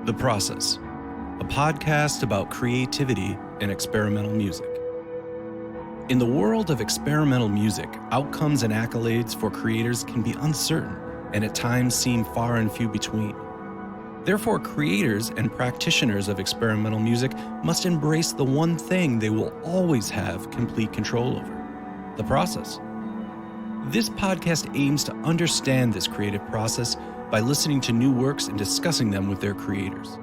The Process, a podcast about creativity and experimental music. In the world of experimental music, outcomes and accolades for creators can be uncertain and at times seem far and few between. Therefore, creators and practitioners of experimental music must embrace the one thing they will always have complete control over: the process. This podcast aims to understand this creative process by listening to new works and discussing them with their creators.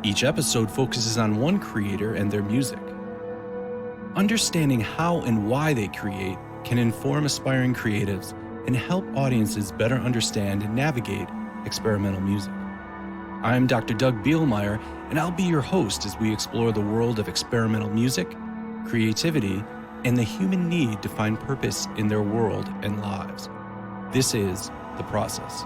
Each episode focuses on one creator and their music. Understanding how and why they create can inform aspiring creatives and help audiences better understand and navigate experimental music. I'm Dr. Doug Bielmeyer, and I'll be your host as we explore the world of experimental music, creativity, and the human need to find purpose in their world and lives. This is The Process.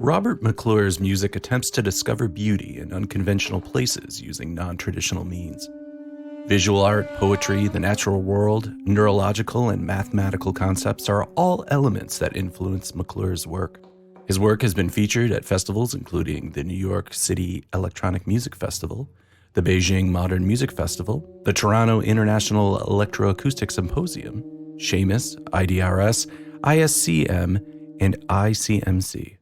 Robert McClure's music attempts to discover beauty in unconventional places using non-traditional means. Visual art, poetry, the natural world, neurological and mathematical concepts are all elements that influence McClure's work. His work has been featured at festivals including the New York City Electronic Music Festival, the Beijing Modern Music Festival, the Toronto International Electroacoustic Symposium, Seamus, IDRS, ISCM, and ICMC.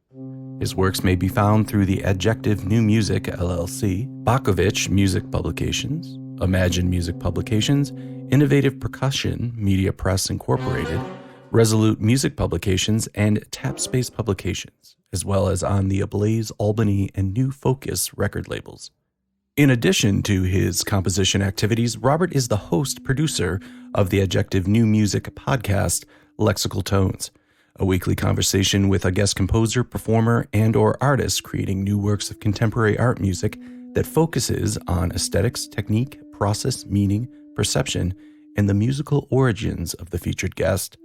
His works may be found through the Adjective New Music LLC, Bakovich Music Publications, Imagine Music Publications, Innovative Percussion Media Press Incorporated, Resolute Music Publications, and Tap Space Publications, as well as on the Ablaze Albany and New Focus record labels. In addition to his composition activities, Robert is the host-producer of the Adjective New Music podcast, Lexical Tones, a weekly conversation with a guest composer, performer, and/or artist creating new works of contemporary art music that focuses on aesthetics, technique, process, meaning, perception, and the musical origins of the featured guest.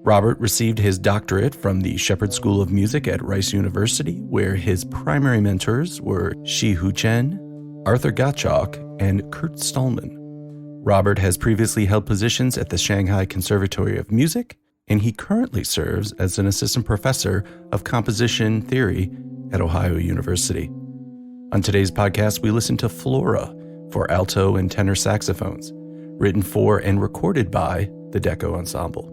Robert received his doctorate from the Shepherd School of Music at Rice University, where his primary mentors were Shi-Hu Chen, Arthur Gottschalk, and Kurt Stallman. Robert has previously held positions at the Shanghai Conservatory of Music, and he currently serves as an assistant professor of composition theory at Ohio University. On today's podcast, we listen to Flora for alto and tenor saxophones, written for and recorded by the Decho Ensemble.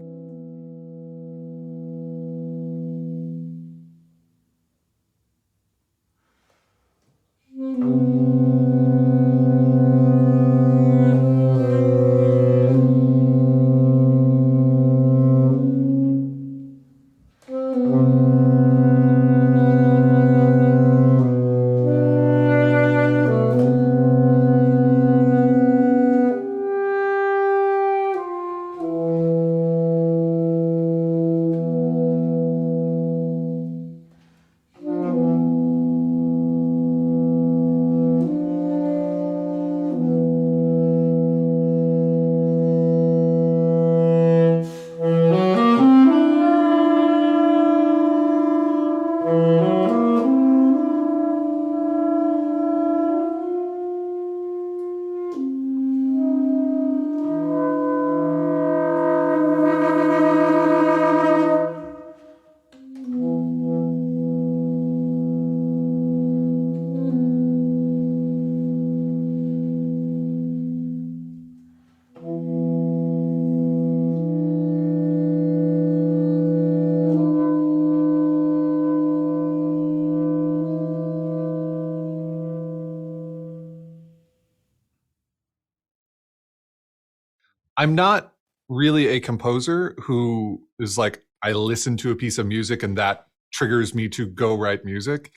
I'm not really a composer who is like, I listen to a piece of music and that triggers me to go write music.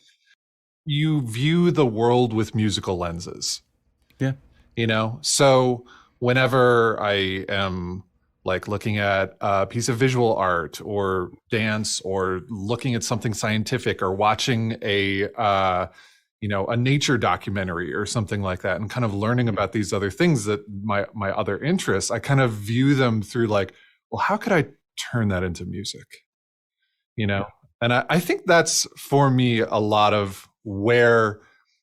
You view the world with musical lenses. Yeah. You know, so whenever I am like looking at a piece of visual art or dance or looking at something scientific or watching a nature documentary or something like that and kind of learning about these other things that my other interests, I kind of view them through like, well, how could I turn that into music? You know, and I think that's for me a lot of where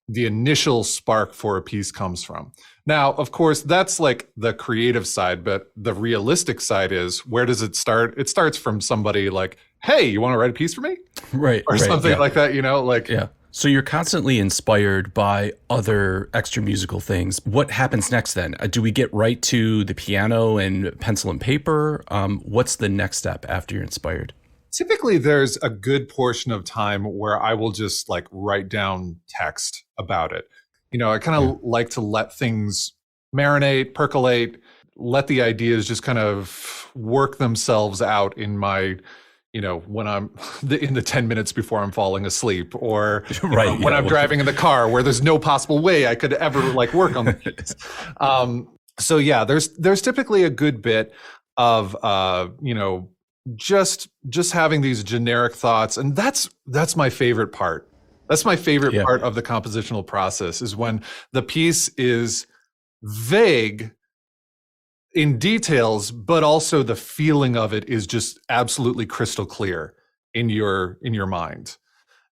the initial spark for a piece comes from. Now, of course, that's like the creative side, but the realistic side is, where does it start? It starts from somebody like, hey, you want to write a piece for me? Right. Or something like that, you know, like. Yeah. So you're constantly inspired by other extra musical things. What happens next then? Do we get right to the piano and pencil and paper? What's the next step after you're inspired? Typically, there's a good portion of time where I will just like write down text about it. You know, I kind of like to let things marinate, percolate, let the ideas just kind of work themselves out in my, you know, when I'm in the 10 minutes before I'm falling asleep, or when I'm driving in the car where there's no possible way I could ever like work on this. So yeah, there's typically a good bit of, just having these generic thoughts. And that's my favorite part. That's my favorite part of the compositional process, is when the piece is vague in details, but also the feeling of it is just absolutely crystal clear in your mind.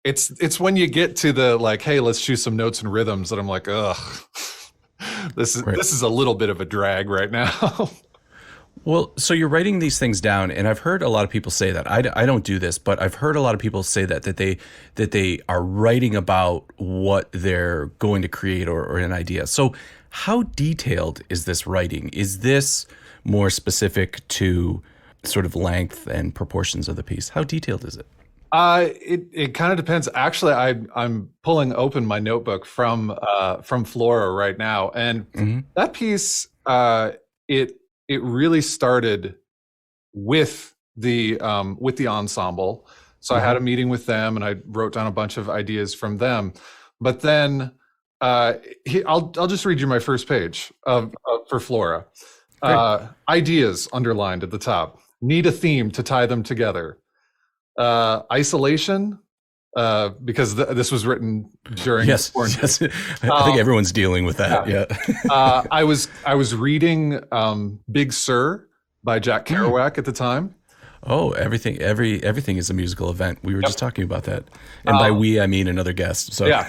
It's when you get to the like, hey, let's choose some notes and rhythms, that I'm like, ugh, this is a little bit of a drag right now. Well, so you're writing these things down, and I've heard a lot of people say that. I don't do this, but I've heard a lot of people say that they are writing about what they're going to create or an idea. So how detailed is this writing? Is this more specific to sort of length and proportions of the piece? How detailed is it? It kind of depends. Actually, I'm pulling open my notebook from Flora right now, and that piece it really started with the ensemble. So I had a meeting with them, and I wrote down a bunch of ideas from them. But then I'll just read you my first page for Flora. Ideas underlined at the top. Need a theme to tie them together. Isolation, because this was written during quarantine. Yes. I think everyone's dealing with that. Yeah. I was reading Big Sur by Jack Kerouac at the time. Oh, everything is a musical event. We were just talking about that. And by we, I mean another guest. So yeah.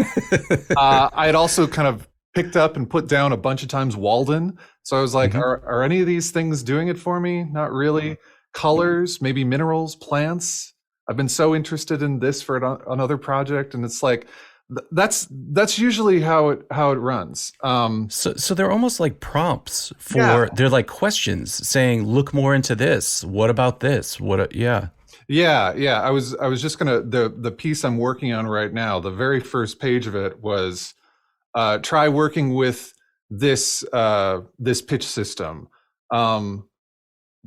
I had also kind of picked up and put down a bunch of times Walden. So I was like, are any of these things doing it for me? Not really. Colors, maybe minerals, plants. I've been so interested in this for another project, and it's like that's usually how it runs. So they're almost like prompts for they're like questions saying, look more into this. What about this? Yeah. I was just gonna the piece I'm working on right now. The very first page of it was try working with this pitch system.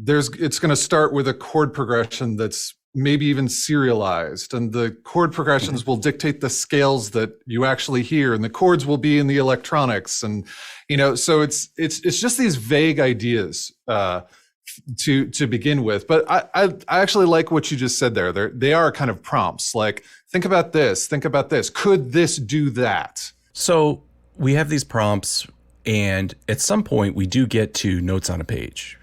It's going to start with a chord progression that's maybe even serialized, and the chord progressions will dictate the scales that you actually hear, and the chords will be in the electronics, and so it's just these vague ideas to begin with. But I actually like what you just said there. They are kind of prompts, like think about this, could this do that? So we have these prompts, and at some point we do get to notes on a page.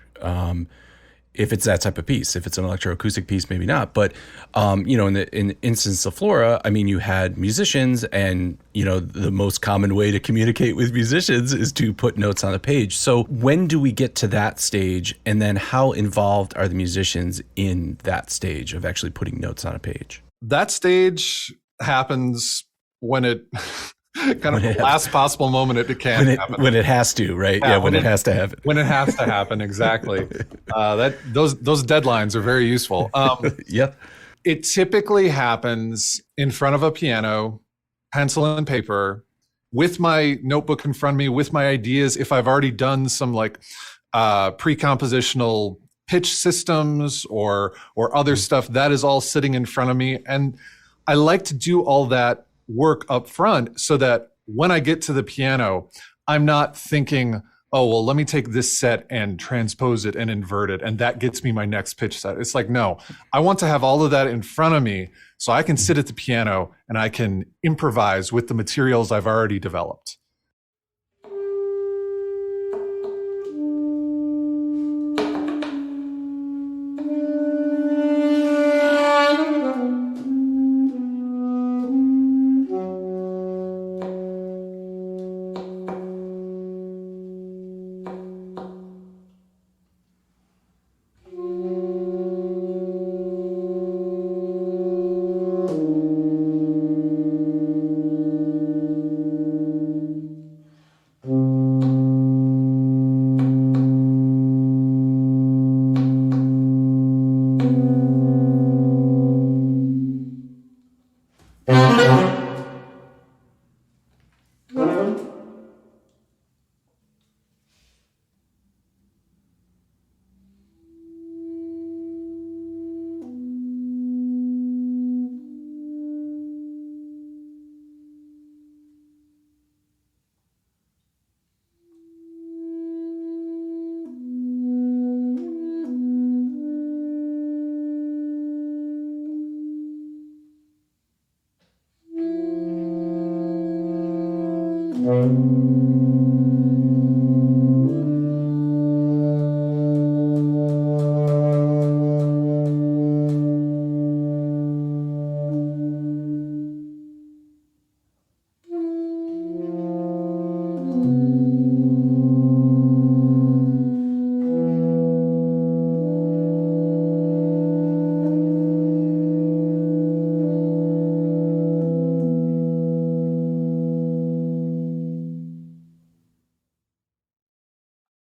If it's that type of piece. If it's an electroacoustic piece, maybe not. But, in the instance of Flora, I mean, you had musicians, and, the most common way to communicate with musicians is to put notes on a page. So when do we get to that stage? And then how involved are the musicians in that stage of actually putting notes on a page? That stage happens when it... kind of the last possible moment it can happen. When it has to, right? Yeah, when it has to happen. When it has to happen, exactly. Those deadlines are very useful. Yep. It typically happens in front of a piano, pencil and paper, with my notebook in front of me, with my ideas. If I've already done some like pre-compositional pitch systems or other stuff. That is all sitting in front of me. And I like to do all that work up front so that when I get to the piano, I'm not thinking, oh, well, let me take this set and transpose it and invert it, and that gets me my next pitch set. It's like, no, I want to have all of that in front of me so I can sit at the piano and I can improvise with the materials I've already developed.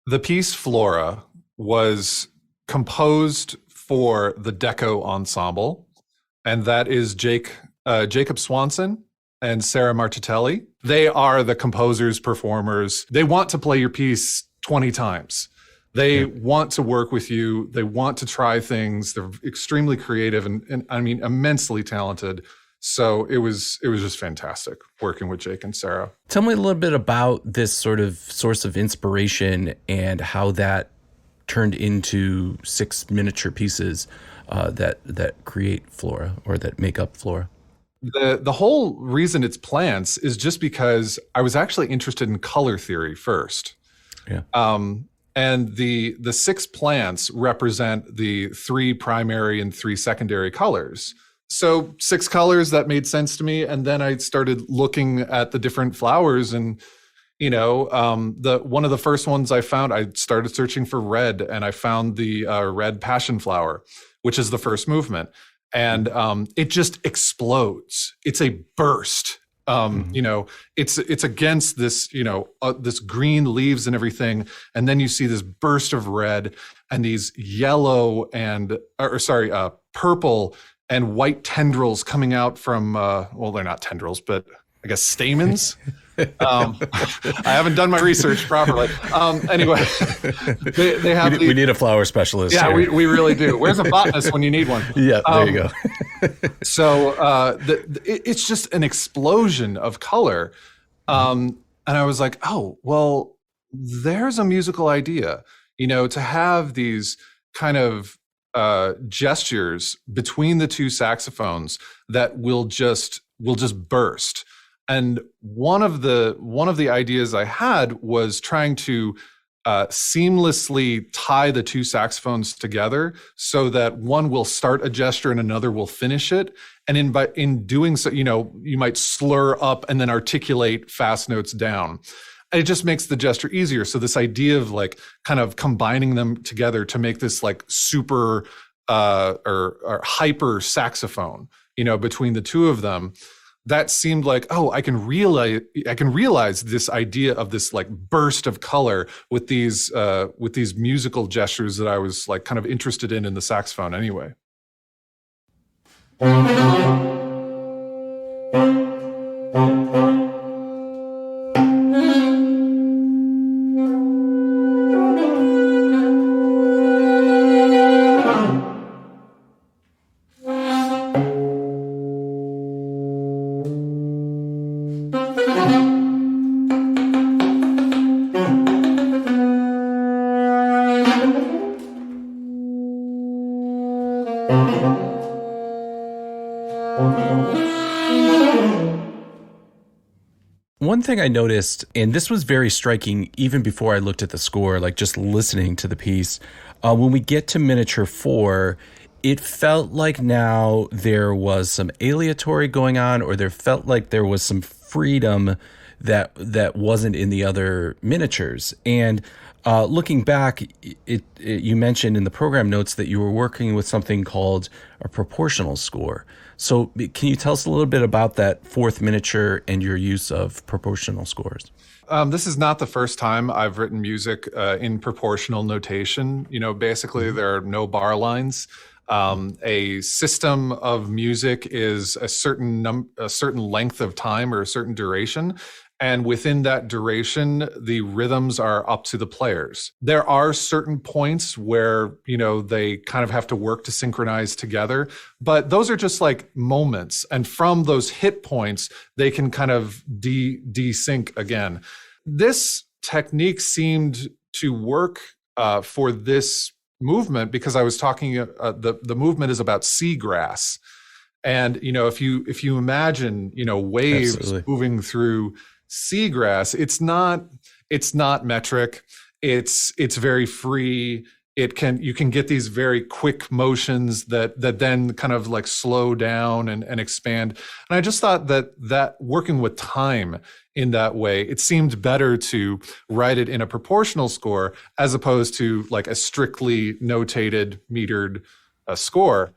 The piece Flora was composed for the Decho Ensemble, and that is Jacob Swanson and Sarah Martitelli. They are the composers, performers. They want to play your piece 20 times. They want to work with you. They want to try things. They're extremely creative and I mean, immensely talented. So it was just fantastic working with Jake and Sarah. Tell me a little bit about this sort of source of inspiration and how that turned into 6 miniature pieces that create Flora, or that make up Flora. The whole reason it's plants is just because I was actually interested in color theory first. Yeah. And the 6 plants represent the 3 primary and 3 secondary colors. So 6 colors, that made sense to me. And then I started looking at the different flowers, and one of the first ones I found, I started searching for red, and I found the red passion flower, which is the first movement. And it just explodes. It's a burst. It's against this, this green leaves and everything. And then you see this burst of red and these yellow and, purple and white tendrils coming out from, they're not tendrils, but I guess stamens. I haven't done my research properly. Anyway, they have. We need a flower specialist. Yeah, here. we really do. Where's a botanist when you need one? Yeah, there you go. So it's just an explosion of color. And I was like, oh, well, there's a musical idea, to have these kind of gestures between the 2 saxophones that will just burst. And one of the ideas I had was trying to seamlessly tie the 2 saxophones together so that one will start a gesture and another will finish it. And in doing so, you might slur up and then articulate fast notes down. And it just makes the gesture easier. So this idea of like kind of combining them together to make this like super or hyper saxophone, between the 2 of them, that seemed like, oh, I can realize this idea of this like burst of color with these musical gestures that I was like kind of interested in the saxophone anyway. One thing I noticed, and this was very striking even before I looked at the score, like just listening to the piece, when we get to miniature 4, it felt like now there was some aleatory going on, or there felt like there was some freedom that wasn't in the other miniatures. And looking back, you mentioned in the program notes that you were working with something called a proportional score. So can you tell us a little bit about that 4th miniature and your use of proportional scores? This is not the first time I've written music in proportional notation. Basically there are no bar lines. A system of music is a certain length of time or a certain duration. And within that duration, the rhythms are up to the players. There are certain points where, they kind of have to work to synchronize together, but those are just like moments. And from those hit points, they can kind of desync again. This technique seemed to work for this movement because I was talking, the movement is about seagrass. And, if you imagine, waves Absolutely. moving through seagrass, it's not metric. It's very free. You can get these very quick motions that then kind of like slow down and expand. And I just thought that working with time in that way, it seemed better to write it in a proportional score as opposed to like a strictly notated, metered score.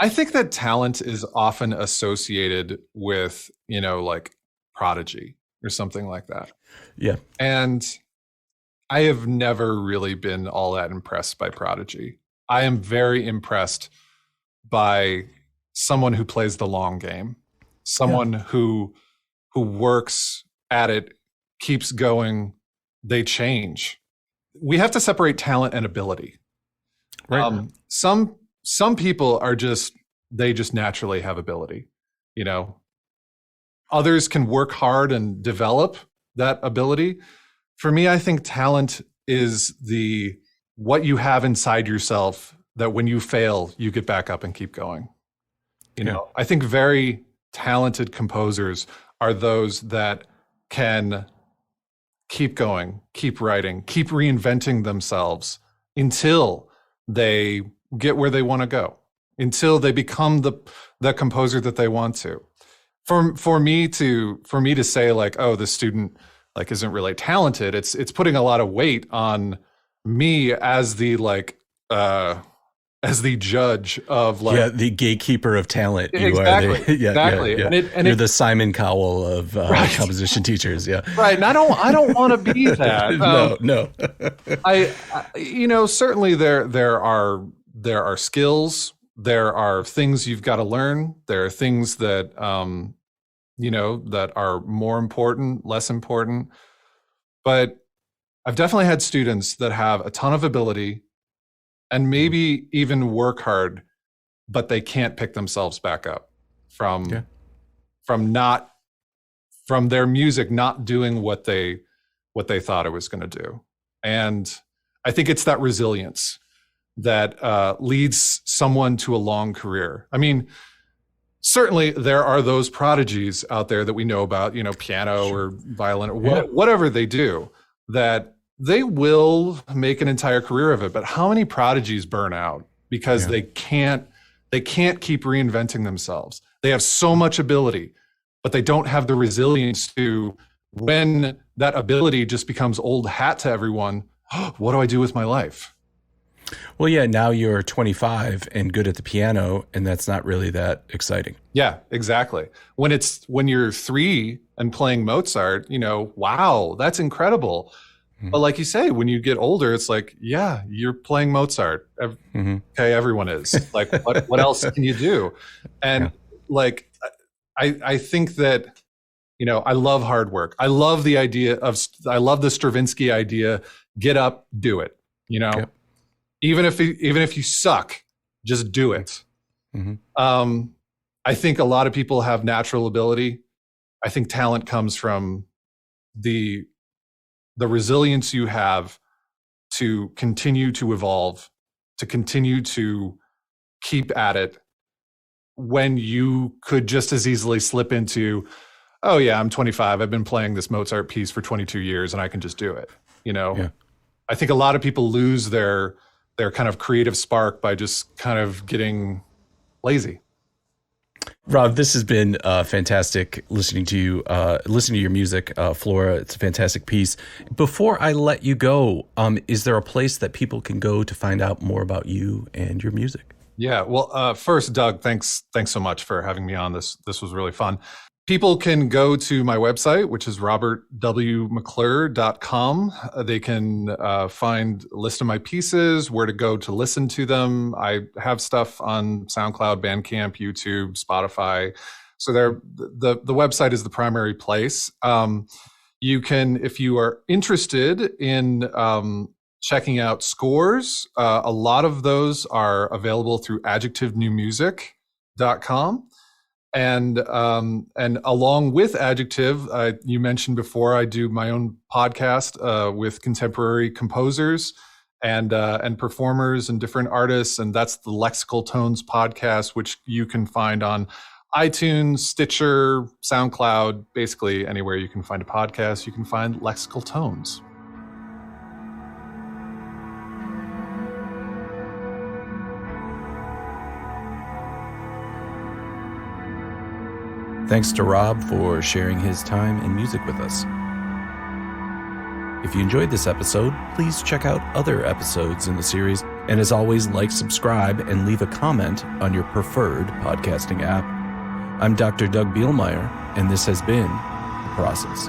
I think that talent is often associated with, like prodigy or something like that. Yeah. And I have never really been all that impressed by prodigy. I am very impressed by someone who plays the long game, someone who works at it, keeps going, they change. We have to separate talent and ability. Right. Some people are they just naturally have ability, Others can work hard and develop that ability. For me, I think talent is what you have inside yourself that when you fail, you get back up and keep going. I think very talented composers are those that can keep going, keep writing, keep reinventing themselves until they get where they want to go, until they become the composer that they want to. For me to say like, oh, this student like isn't really talented, it's putting a lot of weight on me as the as the judge of the gatekeeper of talent. Exactly. Exactly. Yeah. And you're the Simon Cowell of composition teachers. Yeah. Right. And I don't want to be that. No. I certainly there are skills. There are things you've got to learn. There are things that, that are more important, less important. But I've definitely had students that have a ton of ability and maybe even work hard, but they can't pick themselves back up from their music not doing what they thought it was going to do. And I think it's that resilience that leads someone to a long career. I mean, certainly there are those prodigies out there that we know about, piano or violin or whatever they do, that they will make an entire career of it. But how many prodigies burn out because they can't keep reinventing themselves? They have so much ability, but they don't have the resilience to, when that ability just becomes old hat to everyone, what do I do with my life? Well, yeah, now you're 25 and good at the piano, and that's not really that exciting. Yeah, exactly. When you're 3 and playing Mozart, wow, that's incredible. Mm-hmm. But like you say, when you get older, it's like, yeah, you're playing Mozart. Mm-hmm. Okay, everyone is. Like, what else can you do? And I think that, I love hard work. I love the Stravinsky idea. Get up, do it. Yep. Even if you suck, just do it. Mm-hmm. I think a lot of people have natural ability. I think talent comes from the resilience you have to continue to evolve, to continue to keep at it, when you could just as easily slip into, oh yeah, I'm 25. I've been playing this Mozart piece for 22 years and I can just do it. I think a lot of people lose their kind of creative spark by just kind of getting lazy. Rob, this has been fantastic listening to you, listening to your music, Flora. It's a fantastic piece. Before I let you go, is there a place that people can go to find out more about you and your music? Yeah, well, first, Doug, thanks so much for having me on. This was really fun. People can go to my website, which is robertwmcclure.com. They can find a list of my pieces, where to go to listen to them. I have stuff on SoundCloud, Bandcamp, YouTube, Spotify. So the website is the primary place. You can, if you are interested in checking out scores, a lot of those are available through adjectivenewmusic.com. And along with Adjective, you mentioned before, I do my own podcast with contemporary composers and performers and different artists, and that's the Lexical Tones podcast, which you can find on iTunes, Stitcher, SoundCloud, basically anywhere you can find a podcast, you can find Lexical Tones. Thanks to Rob for sharing his time and music with us. If you enjoyed this episode, please check out other episodes in the series. And as always, like, subscribe, and leave a comment on your preferred podcasting app. I'm Dr. Doug Bielmeyer, and this has been The Process.